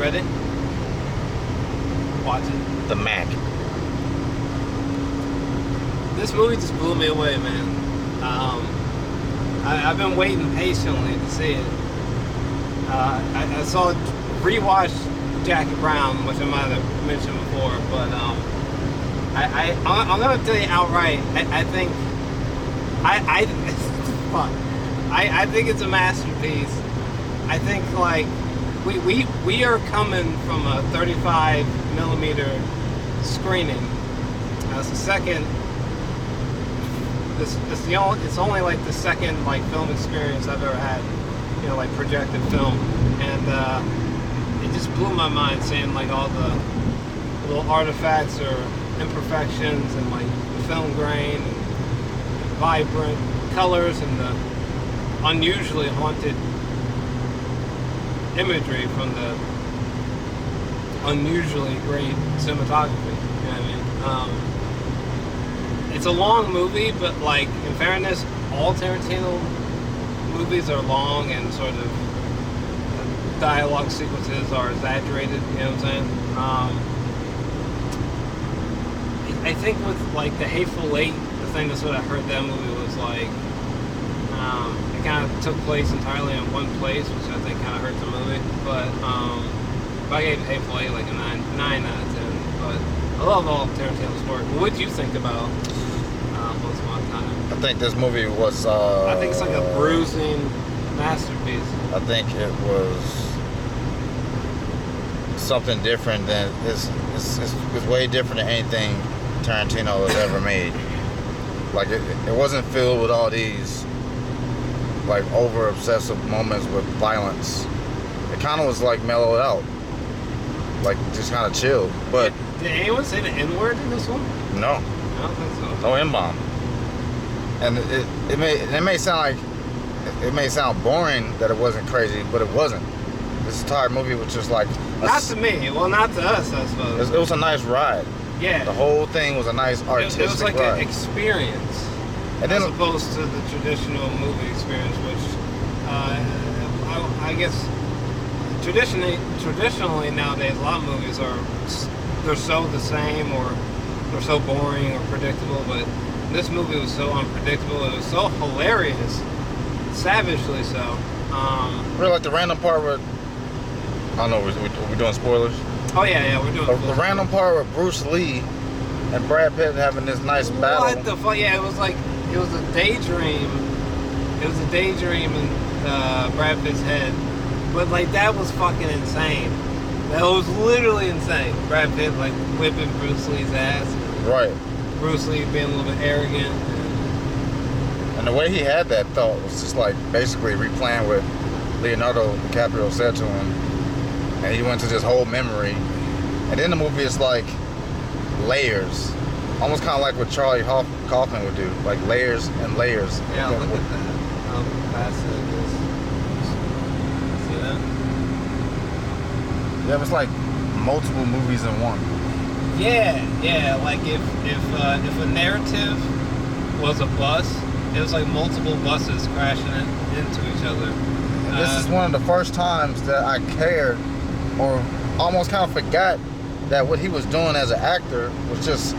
Ready? Watch it. The Mac. This movie just blew me away, man. I've been waiting patiently to see it. I saw rewatched Jackie Brown, which I might have mentioned before, but I'm gonna tell you outright. I think I think it's a masterpiece. I think like we are coming from a 35 millimeter screening. That's the second. It's only like the second like film experience I've ever had, you know, like projected film, and it just blew my mind seeing like all the little artifacts or imperfections and like the film grain and vibrant colors and the unusually haunted imagery from the unusually great cinematography. You know what I mean? It's a long movie, but like in fairness, all Tarantino movies are long and sort of dialogue sequences are exaggerated. You know what I'm saying? I think with like The Hateful Eight, the thing that sort of hurt that movie was like it kind of took place entirely in one place, which I think kind of hurt the movie. But I gave Hateful Eight like a 9 out of 10. But I love all Tarantino's work. What did you think about Once Upon a Time? I think this movie was. I think it's like a bruising masterpiece. I think it was something different than it's way different than anything Tarantino has ever made. Like it wasn't filled with all these like over obsessive moments with violence. It kind of was like mellowed out, like just kind of chilled. But did anyone say the N-word in this one? No. I don't think so. No N-bomb. And it may sound boring that it wasn't crazy, but it wasn't. This entire movie was just like not to me. Well, not to us, I suppose. It was a nice ride. Yeah. The whole thing was a nice artistic It was like ride. an experience, as opposed to the traditional movie experience, which I guess traditionally nowadays a lot of movies they're so the same or they're so boring or predictable, but this movie was so unpredictable. It was so hilarious, savagely so. Really like the random part where I don't know, we're doing spoilers. Oh yeah, we're doing the random part with Bruce Lee and Brad Pitt having this nice battle. What the fuck? Yeah, it was a daydream. It was a daydream in Brad Pitt's head, but like that was fucking insane. That was literally insane. Brad Pitt like whipping Bruce Lee's ass. Right. Bruce Lee being a little bit arrogant. And the way he had that thought was just like basically replaying what Leonardo DiCaprio said to him. And he went to this whole memory. And then the movie is like layers. Almost kind of like what Charlie Kaufman would do. Like layers and layers. Yeah, look at that. How fast it is. See that? Yeah, it's like multiple movies in one. Yeah. Like if a narrative was a bus, it was like multiple buses crashing into each other. This is one of the first times that I cared, or almost kind of forgot that what he was doing as an actor was just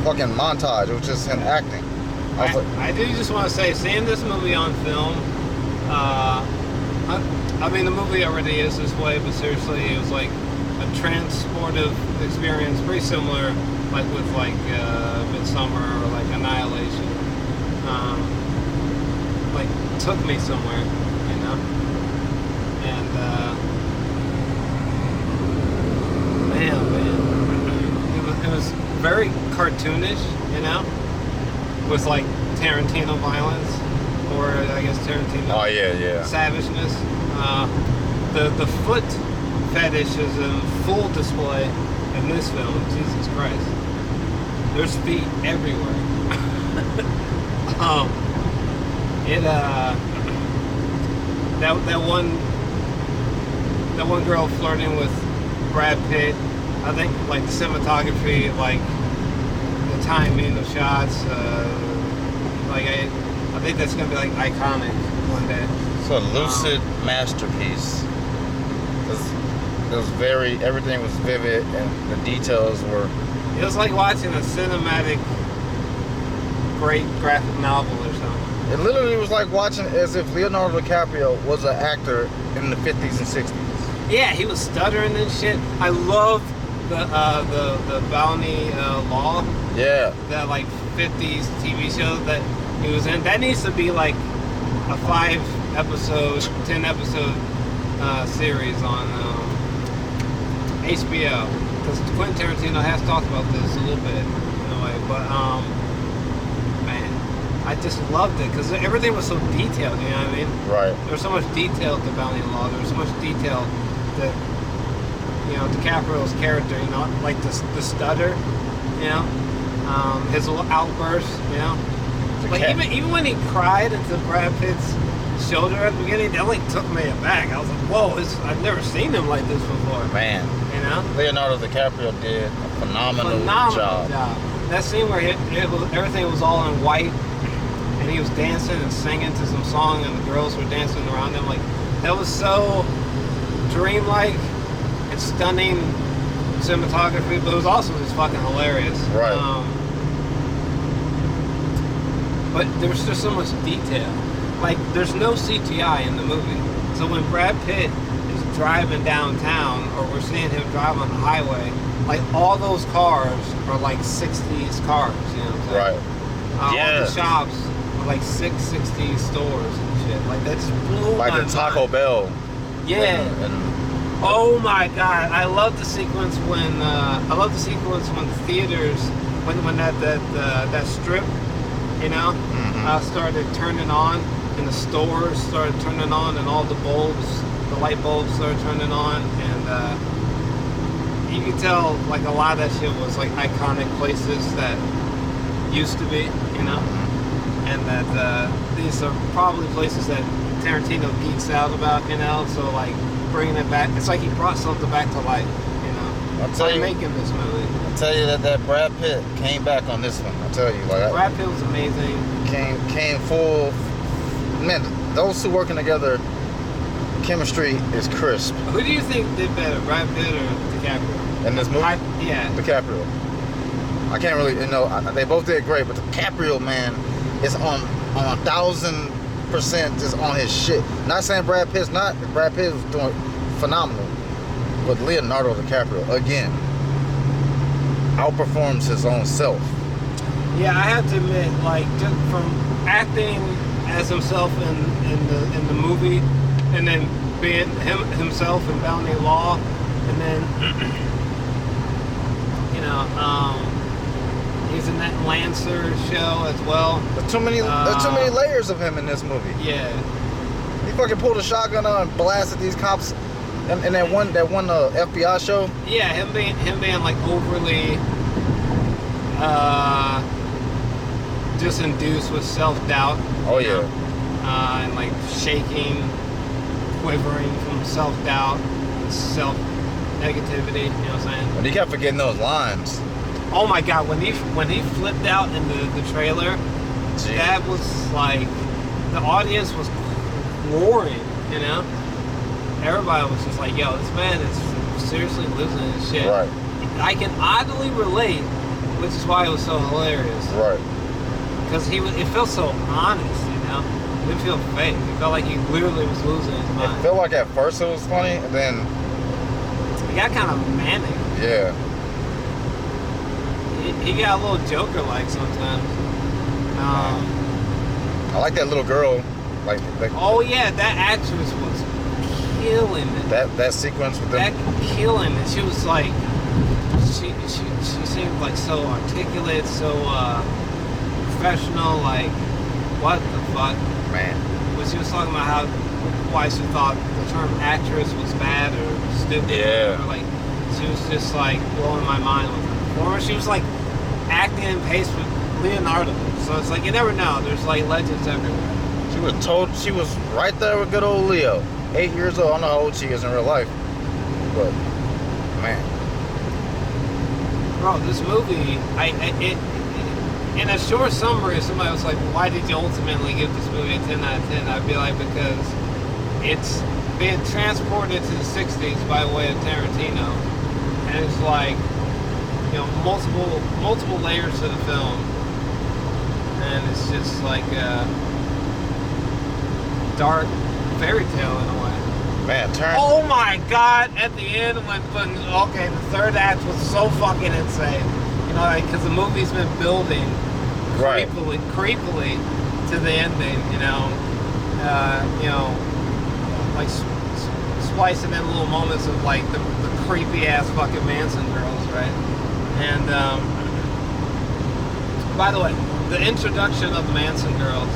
fucking montage. It was just him acting. I do just want to say, seeing this movie on film, I mean the movie already is this way, but seriously, it was like a transportive experience, pretty similar, like with like Midsummer or like Annihilation. Like took me somewhere, you know, and man, it was very cartoonish, you know, with like Tarantino violence, or I guess Tarantino savageness. The foot fetish is in full display in this film. Jesus Christ, there's feet everywhere. That one girl flirting with Brad Pitt, I think like the cinematography, like the timing of shots, like I think that's gonna be like iconic one day. It's a lucid masterpiece. everything was vivid, and the details were. It was like watching a cinematic, great graphic novel or something. It literally was like watching as if Leonardo DiCaprio was an actor in the 50s and 60s. Yeah, he was stuttering and shit. I loved the Bounty Law. Yeah. That like 50s TV show that he was in. That needs to be like a 5-episode, 10-episode series on HBO. Because Quentin Tarantino has talked about this a little bit in a way, but man, I just loved it because everything was so detailed. You know what I mean? Right. There was so much detail to Bounty Law. There was so much detail that DiCaprio's character. You know, like the stutter. You know, his little outbursts. You know, like even when he cried into Brad Pitt's shoulder at the beginning, that like took me aback. I was like, whoa, I've never seen him like this before. Man. You know? Leonardo DiCaprio did a phenomenal job. That scene where everything was all in white and he was dancing and singing to some song and the girls were dancing around him, like that was so dreamlike and stunning cinematography, but it was also just fucking hilarious. Right. But there was just so much detail. Like, there's no CGI in the movie. So when Brad Pitt is driving downtown, or we're seeing him drive on the highway, like, all those cars are like 60s cars, you know what I'm saying? Right. All the shops are like 60s stores and shit. Like, that just blew my mind. Like the Taco Bell. Yeah. Oh my god, I love the sequence when theaters, when that strip, you know, started turning on, and the stores started turning on, and all the light bulbs started turning on, and you could tell like a lot of that shit was like iconic places that used to be, you know, and that these are probably places that Tarantino geeks out about, you know, so like bringing it back, it's like he brought something back to life, you know, by making this movie. I'll tell you that Brad Pitt came back on this one. I'll tell you, like Brad Pitt was amazing. Came full. Man, those two working together, chemistry is crisp. Who do you think did better, Brad Pitt or DiCaprio? In this movie? Yeah. DiCaprio. I can't really, they both did great, but DiCaprio, man, is on 1,000% just on his shit. Not saying Brad Pitt's not. Brad Pitt was doing phenomenal, but Leonardo DiCaprio again outperforms his own self. Yeah, I have to admit, like, just from acting as himself in the movie, and then being himself in Bounty Law, and then he's in that Lancer show as well. There's too many layers of him in this movie. Yeah. He fucking pulled a shotgun on and blasted these cops in that one FBI show. Yeah, him being like overly just induced with self-doubt. Oh yeah. And like shaking, quivering from self-doubt, self-negativity, you know what I'm saying? But he kept forgetting those lines. Oh my god, when he flipped out in the trailer, Jeez. That was like, the audience was roaring, you know? Everybody was just like, yo, this man is seriously losing his shit. Right. I can oddly relate, which is why it was so hilarious. Right. Because it felt so honest, you know? It didn't feel fake. It felt like he literally was losing his mind. It felt like at first it was funny, and then he got kind of manic. Yeah. He got a little Joker-like sometimes. I like that little girl. Oh yeah, that actress was killing it. That sequence with them. Killing it. She was like, she seemed like so articulate, so professional. Like, what the fuck, man? When she was talking about why she thought the term actress was bad or stupid. Yeah. Or like, she was just like blowing my mind with her performance. She was like acting in pace with Leonardo. So it's like, you never know. There's like legends everywhere. She was right there with good old Leo. 8 years old. I don't know how old she is in real life, but man, bro, this movie, in a short summary, if somebody was like, why did you ultimately give this movie a 10 out of 10? I'd be like, because it's being transported to the 60s by way of Tarantino, and it's like, multiple layers to the film, and it's just like a dark fairy tale in a way. Man, Oh my God! At the end, when the third act was so fucking insane, because the movie's been building creepily to the ending, like splicing in little moments of like the creepy ass fucking Manson girls, right? And by the way, the introduction of the Manson girls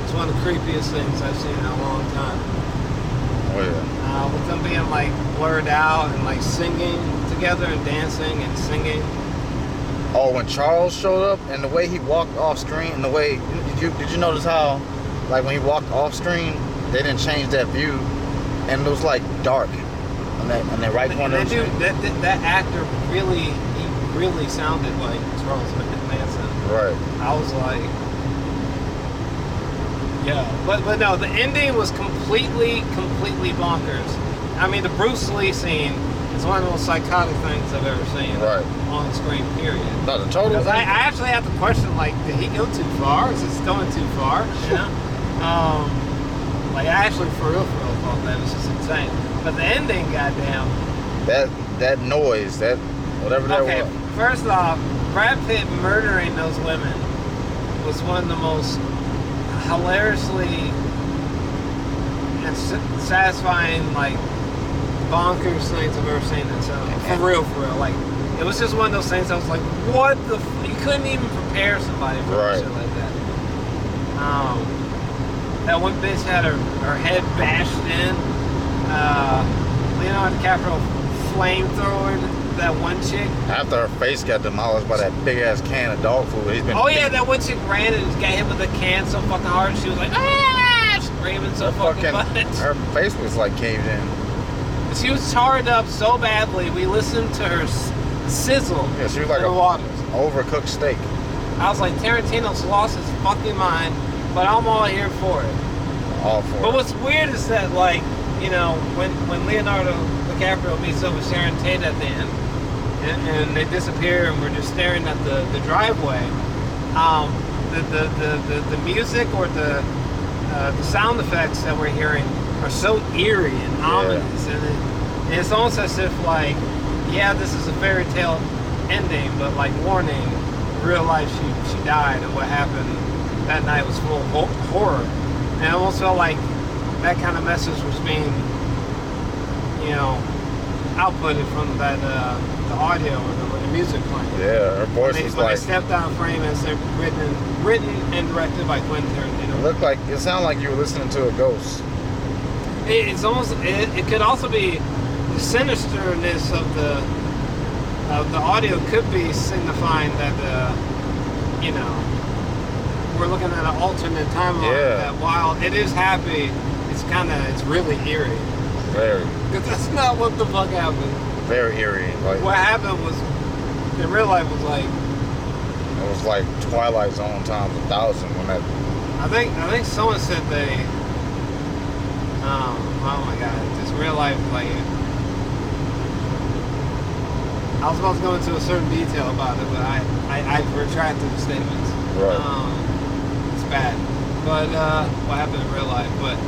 is one of the creepiest things I've seen in a long time. Oh yeah. With them being like blurred out and like singing together and dancing and singing. Oh, when Charles showed up and the way he walked off screen and the way did you notice how, like when he walked off screen, they didn't change that view, and it was like dark on that right corner. That actor really sounded like Charles Manson. Right. I was like, yeah, but no, the ending was completely bonkers. I mean, the Bruce Lee scene is one of the most psychotic things I've ever seen. Right. On screen, period. No, the total. Because I actually have to question, like, did he go too far? Is this going too far? Like, I actually for real thought that was just insane. But the ending, goddamn. That noise, that whatever that was. Okay, first off, Brad Pitt murdering those women was one of the most hilariously and satisfying, like, bonkers things I've ever seen in cinema. For real. Like, it was just one of those things I was like, what the you couldn't even prepare somebody for shit like that. That one bitch had her head bashed in. Leonardo DiCaprio flamethrowered that one chick. After her face got demolished by that big ass can of dog food. That one chick ran and got hit with a can so fucking hard she was like, screaming so fucking much. Her face was like caved in. She was charred up so badly, we listened to her sizzle. Yeah, she was like a overcooked steak. I was like, Tarantino's lost his fucking mind, but I'm all here for it. All for it. But what's weird is that, like, when Leonardo DiCaprio meets up with Sharon Tate at the end, and they disappear, and we're just staring at the driveway, the music or the sound effects that we're hearing are so eerie and ominous, and it's almost as if, like, this is a fairy tale ending, but like, warning, in real life she died, and what happened that night was full of horror. And it almost felt like that kind of message was being, outputted from that the audio or the music playing. Yeah, her voice was like. When they stepped down frame, and they're written and directed by Quentin Tarantino. It sounded like you were listening to a ghost. It's almost. It could also be the sinisterness of the audio could be signifying that we're looking at an alternate timeline. That while it is happy, it's really eerie. Very. Because that's not what the fuck happened. Very eerie. Like, what happened was, in real life, was like. It was like Twilight Zone times 1,000 when that. I think someone said they. Oh my god! Just real life, like. I was about to go into a certain detail about it, but I retracted the statements. Right. It's bad. But what happened in real life? But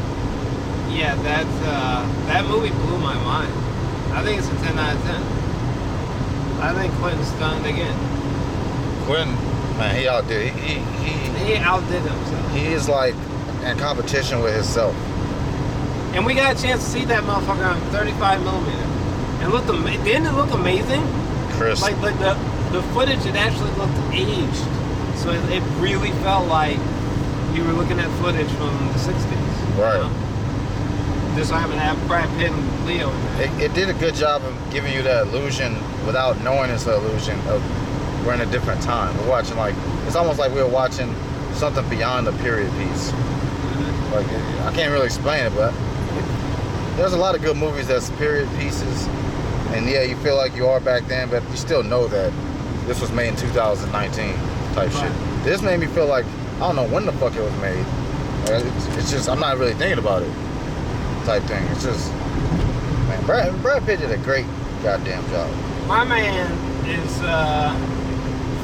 yeah, that movie blew my mind. I think it's a 10 out of 10. I think Quentin's done it again. Quentin, man, he outdid. He outdid himself. He is like in competition with himself. And we got a chance to see that motherfucker on 35 millimeter. And didn't it look amazing? Crisp. Like the footage, it actually looked aged. So it really felt like you were looking at footage from the 60s. Right. Just so having to have Brad Pitt and Leo in there. It did a good job of giving you that illusion without knowing it's an illusion of we're in a different time. We're watching it's almost like we're watching something beyond a period piece. Mm-hmm. Like, I can't really explain it, but there's a lot of good movies that's period pieces. And yeah, you feel like you are back then, but you still know that this was made in 2019 type shit. This made me feel like, I don't know when the fuck it was made. It's just, I'm not really thinking about it. type thing. It's just, man, Brad Pitt did a great goddamn job. My man is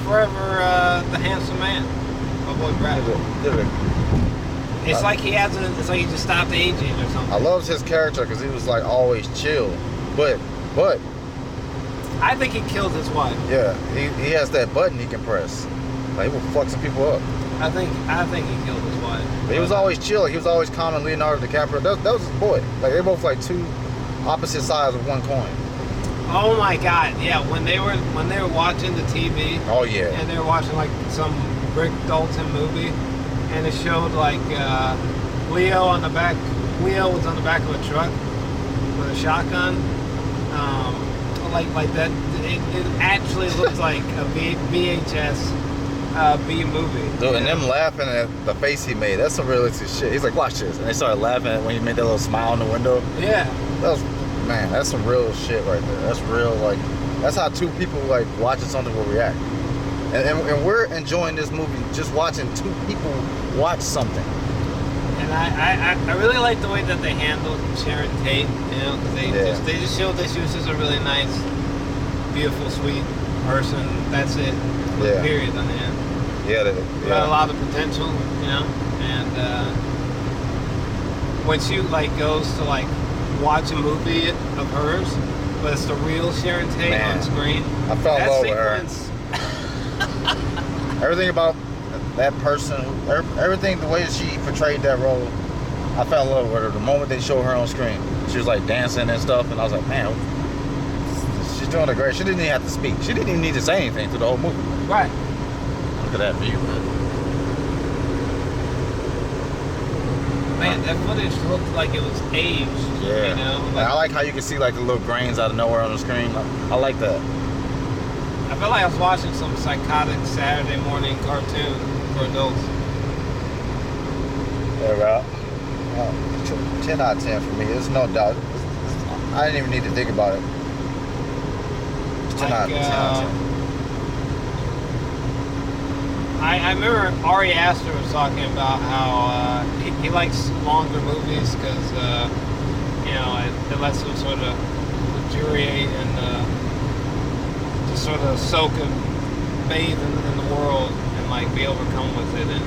forever the handsome man. My boy Brad. It's like he hasn't. It's like he just stopped aging or something. I loved his character because he was like always chill, but I think he killed his wife. yeah, he has that button he can press. Like he will fuck some people up. I think he killed his wife. But he was always chill. He was always calm. And Leonardo DiCaprio. That was his boy. Like they're both like two opposite sides of one coin. Oh my God! Yeah, when they were watching the TV. Oh yeah. And they were watching like some Rick Dalton movie, and it showed like Leo on the back. Leo was on the back of a truck with a shotgun. Like that. It actually looks like a VHS B movie. Dude, and them laughing at the face he made. That's some realistic shit. He's like, watch this, and they started laughing when he made that little smile in the window. Yeah. That was, man, that's some real shit right there. That's real, like, that's how two people like watching something will react. And we're enjoying this movie just watching two people watch something. And I really like the way that they handled Sharon Tate, you know, because they just showed that she was just a really nice, beautiful, sweet person. That's it. Yeah. Period on the end. Yeah, Got a lot of potential, you know, and when she like goes to like watch a movie of hers, but it's the real Sharon Tate on screen. I fell in love with her. Everything about that person, everything, the way she portrayed that role, I fell in love with her. The moment they showed her on screen, she was like dancing and stuff, and I was like, man, she's doing a great. She didn't even have to speak. She didn't even need to say anything through the whole movie. Right. Look at that view, man. Man, that footage looked like it was aged. Yeah. You know? Like, I like how you can see like the little grains out of nowhere on the screen. I like that. I felt like I was watching some psychotic Saturday morning cartoon for adults. Yeah, bro. 10 out of 10 for me. There's no doubt. I didn't even need to think about it. It's 10 out of 10. I remember Ari Aster was talking about how he likes longer movies because, you know, it lets him sort of luxuriate and just sort of soak and bathe in the world and like be overcome with it. And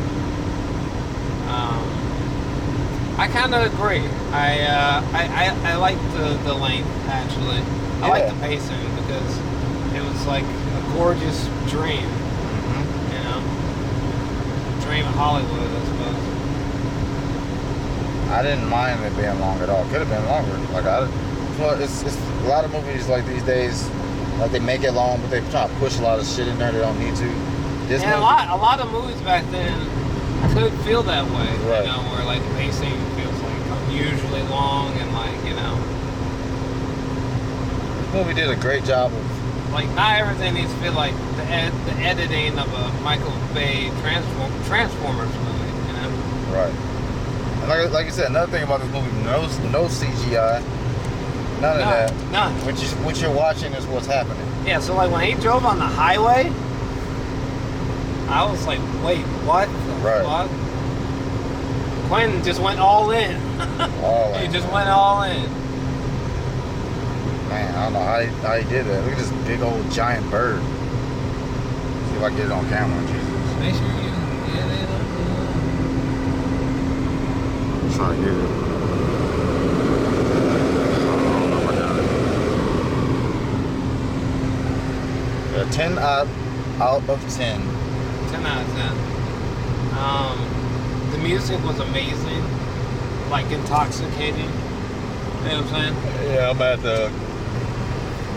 I kind of agree. I like the length actually. I like the pacing because it was like a gorgeous dream. You know, dream of Hollywood, I suppose. I didn't mind it being long at all. Could have been longer. Like it's a lot of movies like these days. Like they make it long, but they try to push a lot of shit in there they don't need to. This movie, a lot of movies back then could feel that way, right. You know, where like the pacing feels like unusually long and like, you know. This movie did a great job of. Like not everything needs to feel like the editing of a Michael Bay Transformers movie, you know. Right. And like you said, another thing about this movie, no CGI. None of that. None. What you're watching is what's happening. Yeah, so like when he drove on the highway, I was like, wait, what? Right. Quentin just went all in. He just went all in. Man, I don't know how he did that. Look at this big old giant bird. See if I can get it on camera, Jesus. Make sure you get it up. I'm trying to get it. 10 out of 10. 10 out of 10. The music was amazing, like intoxicating. You know what I'm saying? Yeah, I'm at the.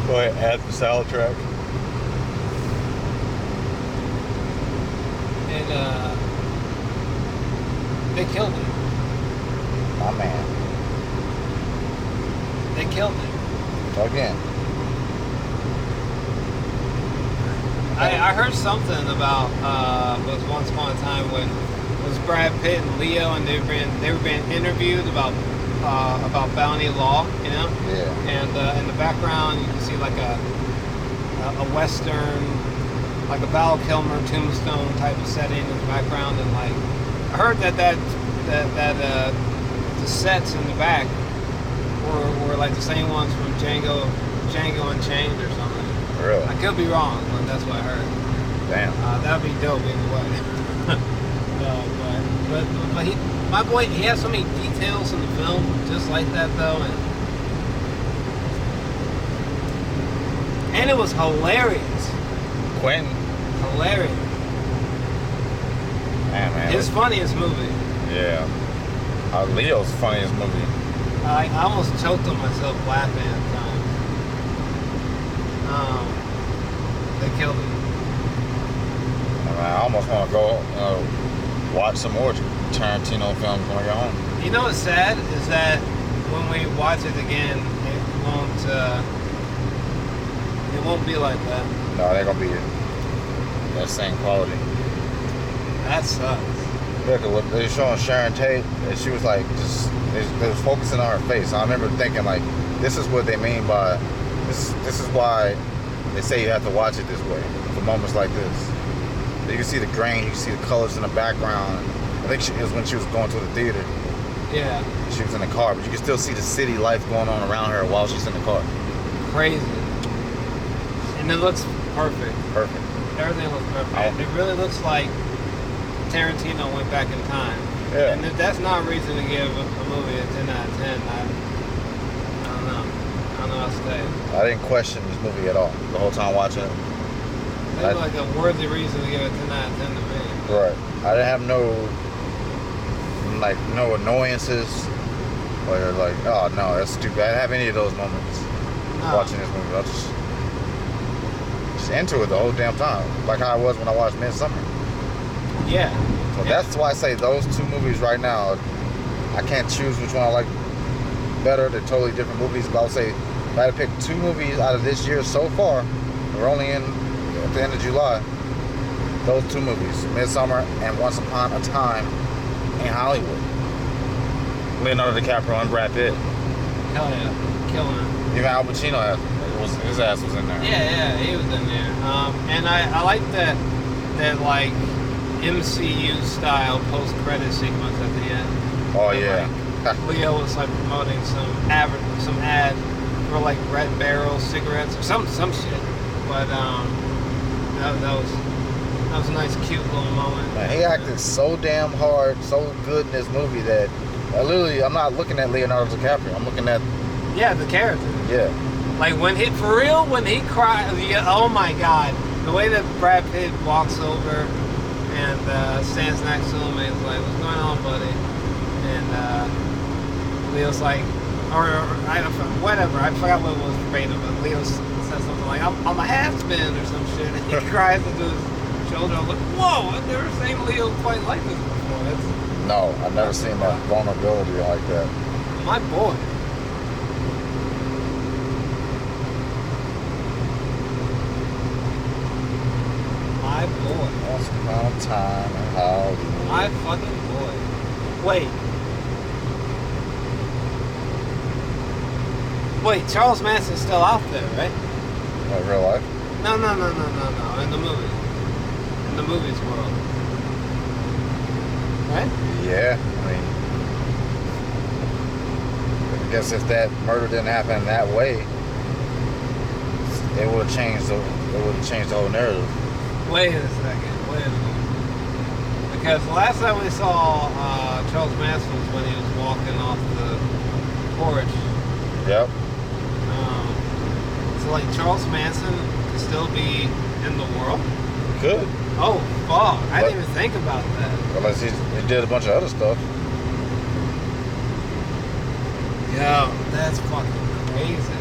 Go ahead, add the soundtrack. And they killed it. My man. They killed it. Again. I heard something about was once upon a time when it was Brad Pitt and Leo, and they were being interviewed about bounty law, you know. Yeah. And in the background, you can see like a western, like a Val Kilmer Tombstone type of setting in the background, and like I heard that the sets in the back or like the same ones from Django Unchained or something. Really? I could be wrong, but that's what I heard. Damn. That'd be dope either way. But my boy, he has so many details in the film, just like that though, and it was hilarious. Quentin. Hilarious. Man. His funniest movie. Yeah. Leo's funniest movie. I almost choked on myself laughing at times. They killed it. I almost want to go watch some more Tarantino films when I get home. You know what's sad is that when we watch it again, it won't be like that. No, they're gonna be that same quality. That sucks. Look at what they were showing Sharon Tate, and she was like, they was focusing on her face. I remember thinking like, this is what they mean by this is why they say you have to watch it this way for moments like this. You can see the grain, you can see the colors in the background. I think it was when she was going to the theater. Yeah. She was in the car, but you can still see the city life going on around her while she's in the car. Crazy. And it looks perfect. Perfect. Everything looks perfect. It really looks like Tarantino went back in time. Yeah. And that's not a reason to give a movie a 10 out of 10. I don't know. I don't know how to say it. I didn't question this movie at all the whole time watching it. It's like a worthy reason to give it 10 out of 10 to me. Right. I didn't have no annoyances or like, oh no, that's stupid. I didn't have any of those moments watching this movie. I was just into it the whole damn time. Like how I was when I watched Midsummer. Yeah. So that's why I say those two movies right now, I can't choose which one I like better. They're totally different movies. But I would say if I had to pick two movies out of this year so far, we're only at the end of July, those two movies, Midsummer and Once Upon a Time in Hollywood. Leonardo DiCaprio and Brad Pitt. Hell yeah. Killing it. Even Al Pacino, his ass was in there. Yeah, he was in there. And I like that like MCU style post credit sequence at the end. Oh and, yeah. Like, Leo was like promoting some ad for like Red Barrel cigarettes or some shit. But that was a nice cute little moment. Man, he acted so damn hard, so good in this movie that I'm not looking at Leonardo DiCaprio. I'm looking at the character. Yeah. Like when he cried. Yeah, oh my God, the way that Brad Pitt walks over and stands next to him and he's like, "What's going on, buddy?" And Leo's like, whatever. I forgot what it was verbatim, but Leo says something like, "I'm a has-been" or some shit. And he cries into his shoulder. I'm like, whoa! I've never seen Leo quite like this before. No, I've never seen that vulnerability like that. My boy. My boy. Once upon a time in Hollywood. My fucking boy. Wait, Charles Manson's still out there, right? Like real life? No. In the movie. In the movies world. Right? Yeah. I mean, I guess if that murder didn't happen that way, it would have changed the whole narrative. Wait a second. Because the last time we saw Charles Manson was when he was walking off the porch. Yep. So like Charles Manson could still be in the world? Could. Oh, fuck. I didn't even think about that. Unless he did a bunch of other stuff. Yo, that's fucking crazy.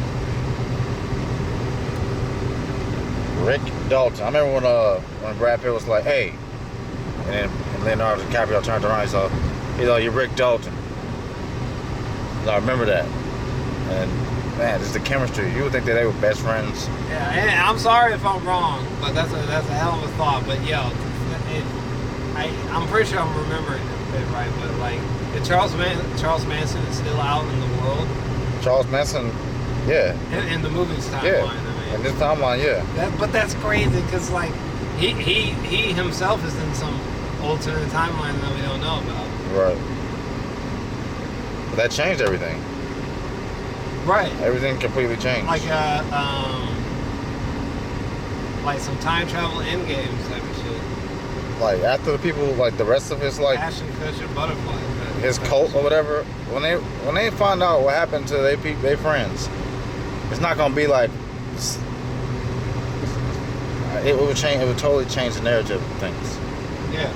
Rick Dalton. I remember when Brad Pitt was like, "Hey," and then Leonardo DiCaprio turned around. He's like, "You're Rick Dalton." I remember that. And man, just the chemistry. You would think that they were best friends. Yeah, and I'm sorry if I'm wrong, but that's a hell of a thought. But yo, I'm pretty sure I'm remembering it right. But like, if Charles Manson is still out in the world. Charles Manson, yeah. In the movie's timeline. Yeah. I mean, in this timeline, yeah. But that's crazy because like he himself is in some alternate timeline that we don't know about. Right. But that changed everything. Right. Everything completely changed. Like some time travel end games type of shit. Like after the people, like the rest of his like Ashton Kutcher butterfly. his cult or whatever, when they find out what happened to their friends, it's not gonna be like it would change. It would totally change the narrative of things. Yeah.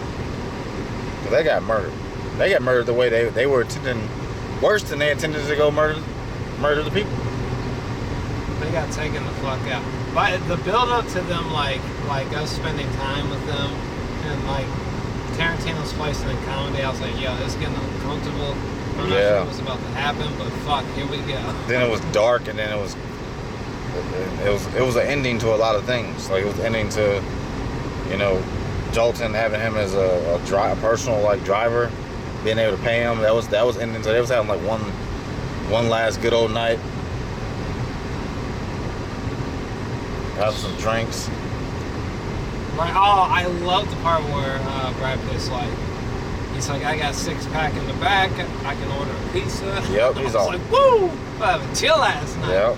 Cause they got murdered. They got murdered the way they were intending, worse than they intended to go murder the people. They got taken the fuck out. But the build up to them, like us spending time with them, and like Tarantino's placing in comedy, I was like, yo, this is getting uncomfortable. I'm not sure what's about to happen, but fuck, here we go. Then it was dark, and then it was an ending to a lot of things. Like it was ending to, you know, Jolton having him as a personal like driver, being able to pay him. That was ending. So they was having like one last good old night. Have some drinks. Like, oh, I love the part where Brad Pitt's like, he's like, I got 6-pack in the back. I can order a pizza. Yep, he's all like, woo! I have a chill last night. Yep.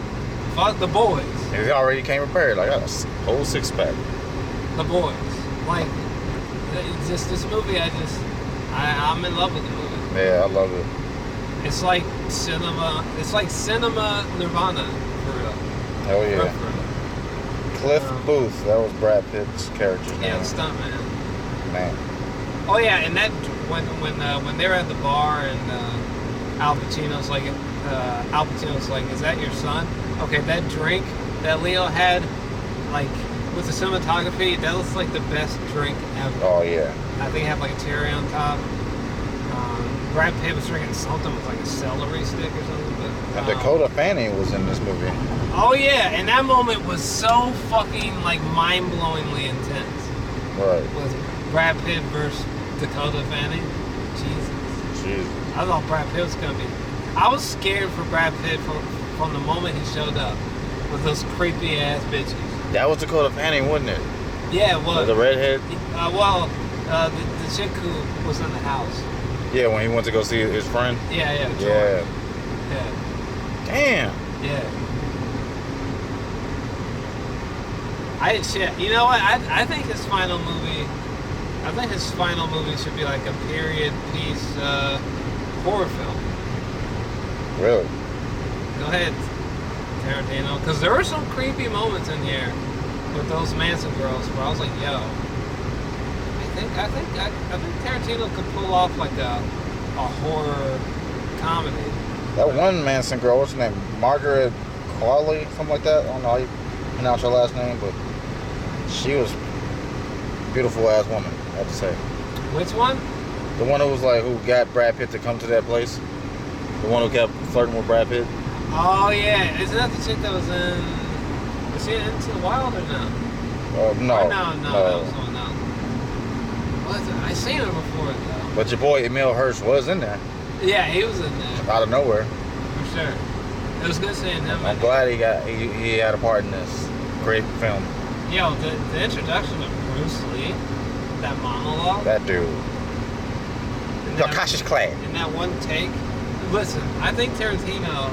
Fuck the boys. He already came prepared. Like, I got a whole 6-pack. The boys. Like, it's just this movie. I'm in love with the movie. Yeah, I love it. It's like cinema. It's like cinema nirvana for real. Hell yeah. For real. Cliff Booth, that was Brad Pitt's character's name. Yeah, stuntman. Man. Oh yeah, and that when they're at the bar and Al Pacino's like, is that your son? Okay, that drink that Leo had, like with the cinematography, that looks like the best drink ever. Oh yeah. I think it had like a cherry on top. Brad Pitt was drinking something with like a celery stick or something. But, And Dakota Fanning was in this movie. Oh yeah, and that moment was so fucking like mind-blowingly intense. Right. Was Brad Pitt versus Dakota Fanning? Jesus. I thought Brad Pitt was gonna be. I was scared for Brad Pitt from the moment he showed up with those creepy ass bitches. That was Dakota Fanning, wasn't it? Yeah, it was. The redhead? The chick who was in the house. Yeah, when he went to go see his friend? Yeah, Yeah. Yeah. Damn. Yeah. You know what? I think his final movie. I think his final movie should be like a period piece horror film. Really? Go ahead, Tarantino, because there were some creepy moments in here with those Manson girls where I was like, yo, I think Tarantino could pull off like a horror comedy. That one Manson girl, what's her name? Margaret Qualley, something like that. I don't know how you pronounce her last name, but she was a beautiful ass woman, I have to say. Which one? The one who got Brad Pitt to come to that place. The one who kept flirting with Brad Pitt. Oh yeah, isn't that the chick that was in? Was she in Into the Wild or no? No. That was someone else. Was it? I seen her before though. But your boy Emile Hirsch was in there. Yeah, he was in there. Out of nowhere. For sure. It was good seeing him. I'm glad he had a part in this great film. Yo, the introduction of Bruce Lee, that monologue. That dude. Yo, Cash is clad. In that one take. Listen, I think Tarantino,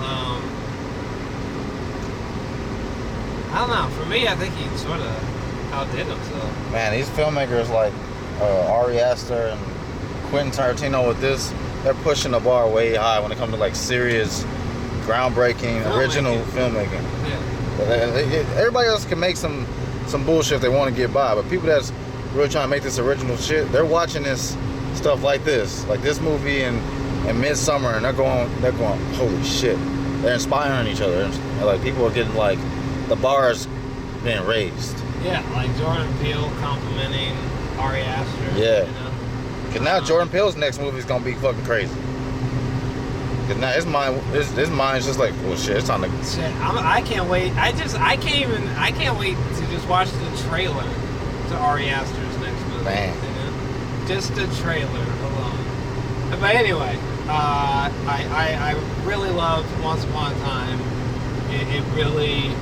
I don't know, for me, I think he sort of outdid himself. Man, these filmmakers like Ari Aster and Quentin Tarantino with this, they're pushing the bar way high when it comes to like serious, groundbreaking, original filmmaking. Yeah. Everybody else can make some bullshit if they want to get by, but people that's really trying to make this original shit, they're watching this stuff like this movie and Midsummer, and they're going, holy shit. They're inspiring each other. And, like, people are getting, like, the bars being raised. Yeah, like Jordan Peele complimenting Ari Aster. Yeah. You know? Because now Jordan Peele's next movie is going to be fucking crazy. Because now his mind's just like, well, shit, it's time to... Shit, I can't wait. I can't wait to just watch the trailer to Ari Aster's next movie. Man. You know? Just the trailer alone. But anyway, I really loved Once Upon a Time. It really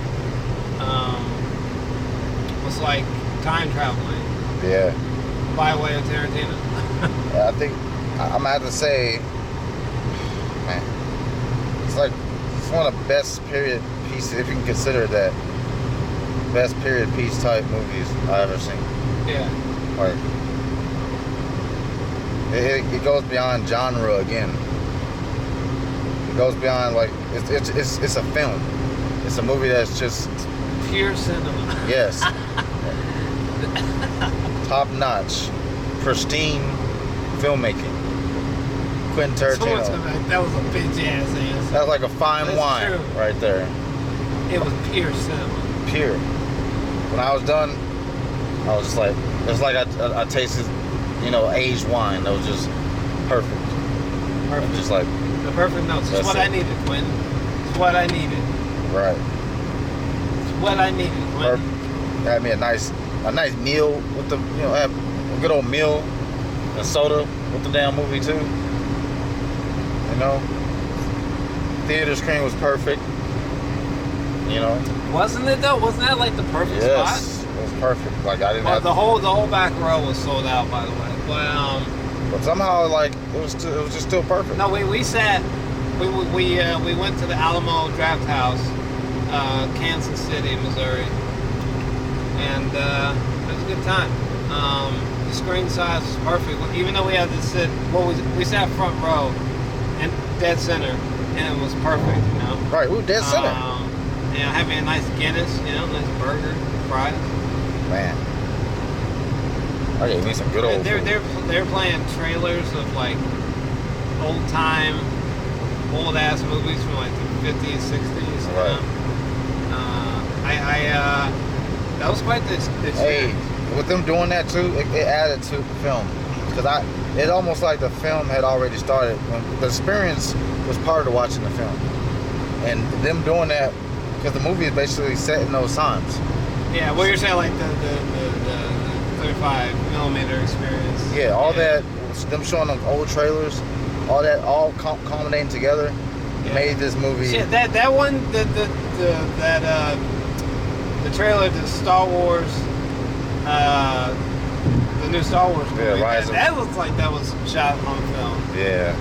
was like time traveling. Yeah. By way of Tarantino. I think I'm gonna have to say, man, it's like it's one of the best period pieces, if you can consider that, best period piece type movies I've ever seen. Yeah. Like, it goes beyond genre again. It goes beyond, like, it's a film. It's a movie that's just pure cinema. Yes. Top notch, pristine filmmaking. Quentin Tarantino. That was a bitch ass answer. That was like a fine wine true. right there. It was pure cinema. Pure. When I was done, I was just like, it's like I tasted, aged wine that was just perfect. Perfect. Just like the perfect notes. It's what I needed, Quentin. It's what I needed. Right. It's what I needed, Quentin. Had me a nice meal with the, had a good old meal and soda with the damn movie too. Theater screen was perfect. Wasn't it though? Wasn't that like the perfect spot? Yes, it was perfect. Like I didn't have the whole back row was sold out, by the way. But somehow, like, it was just still perfect. No, we went to the Alamo Draft House, Kansas City, Missouri, and it was a good time. The screen size was perfect, even though we had to sit. Well, we sat front row, and dead center, and it was perfect. Right, we were dead center. Having a nice Guinness, nice burger, fries. Man. I gave me some good old They're playing trailers of like old ass movies from like the 50s, 60s. Right. That was quite the experience. Hey, with them doing that too, it added to the film. Because it almost like the film had already started. When the experience was part of watching the film. And them doing that, because the movie is basically set in those times. Yeah, well, you're saying like the 35 millimeter experience. Yeah, all that, them showing them old trailers, all that, all culminating together, made this movie. Yeah, that one, the trailer to Star Wars, the new Star Wars movie. Yeah, that looks like that was shot on film. Yeah.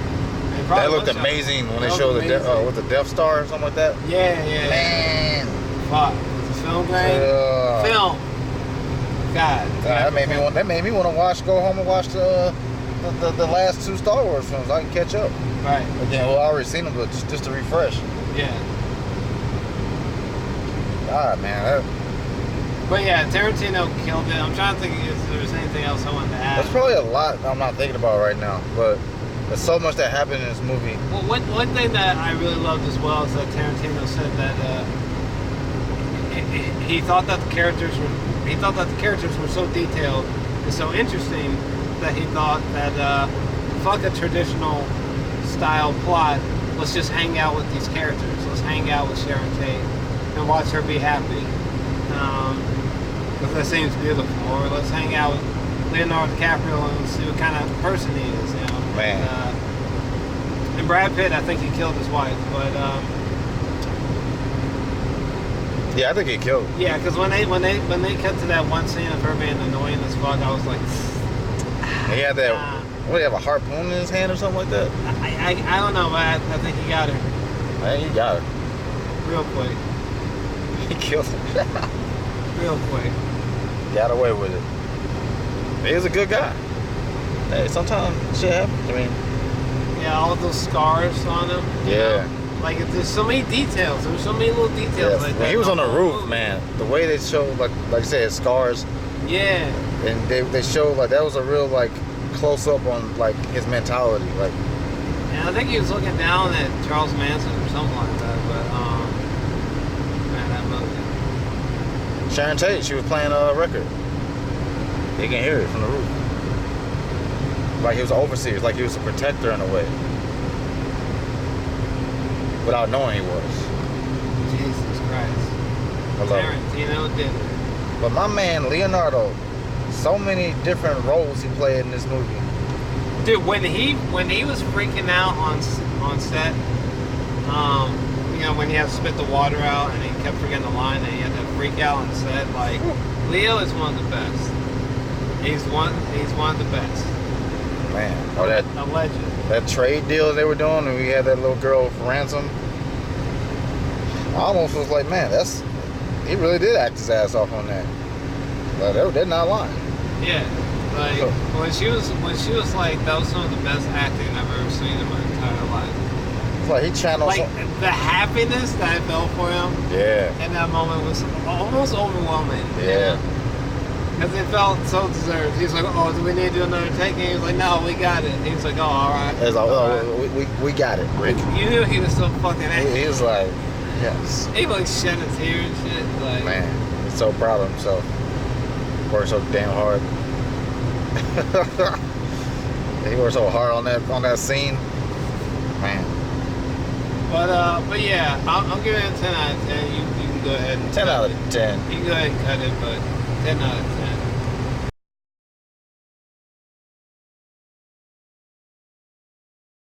That looked amazing when they showed the Death Star or something like that. Yeah. Man. Fuck. Was it film grade? Film. God. That made me want to go home and watch the last two Star Wars films. I can catch up. Right. Again, well, I already seen them, but just to refresh. Yeah. God, man. But yeah, Tarantino killed it. I'm trying to think if there was anything else I wanted to add. There's probably a lot I'm not thinking about right now, but there's so much that happened in this movie. Well, one thing that I really loved as well is that Tarantino said that he thought that the characters were so detailed and so interesting that he thought that fuck a traditional style plot. Let's just hang out with these characters. Let's hang out with Sharon Tate and watch her be happy. Because that seems beautiful. Or let's hang out with Leonardo DiCaprio and see what kind of person he is. Man. And Brad Pitt, I think he killed his wife, but yeah, I think he killed her. Yeah, because when they cut to that one scene of her being annoying as fuck, I was like, he had that. What, do you have a harpoon in his hand or something like that? I don't know, but I think he got her. I think he got her real quick. He killed her real quick. Got away with it. He was a good guy. Hey, sometimes shit happens. I mean, yeah, all those scars on him. Yeah. Like there's so many details. There's so many little details like that. When he was on the roof, man, the way they showed, like I said, his scars. Yeah. And they showed like that was a real like close up on like his mentality, like. And I think he was looking down at Charles Manson or something like that. But man, that movie. Sharon Tate, she was playing a record. You can hear it from the roof. Like he was an overseer, like he was a protector in a way. Without knowing he was. Jesus Christ. Tarantino did it. But my man Leonardo, so many different roles he played in this movie. Dude, when he was freaking out on set, when he had to spit the water out and he kept forgetting the line and he had to freak out on set, like Leo is one of the best. He's one of the best. Man, a legend. That trade deal they were doing, and we had that little girl for ransom. I almost was like, man, he really did act his ass off on that. Like, they're not lying. Yeah, like when she was like, that was some of the best acting I've ever seen in my entire life. It's like he channeled like the happiness that I felt for him. Yeah. In that moment was almost overwhelming. Yeah. Because it felt so deserved. He's like, oh, do we need to do another take? And he was like, no, we got it. He was like, oh, all right. It's like, all right. We got it, Rick. You knew he was so fucking angry. He was like, yes. He like shed a tear and shit. Like, man, he's so proud of himself. Worked so damn hard. He worked so hard on that scene. Man. But yeah, I'm giving it a 10 out of 10. You can go ahead and 10 out of 10. You can go ahead and cut it, but 10 out of 10.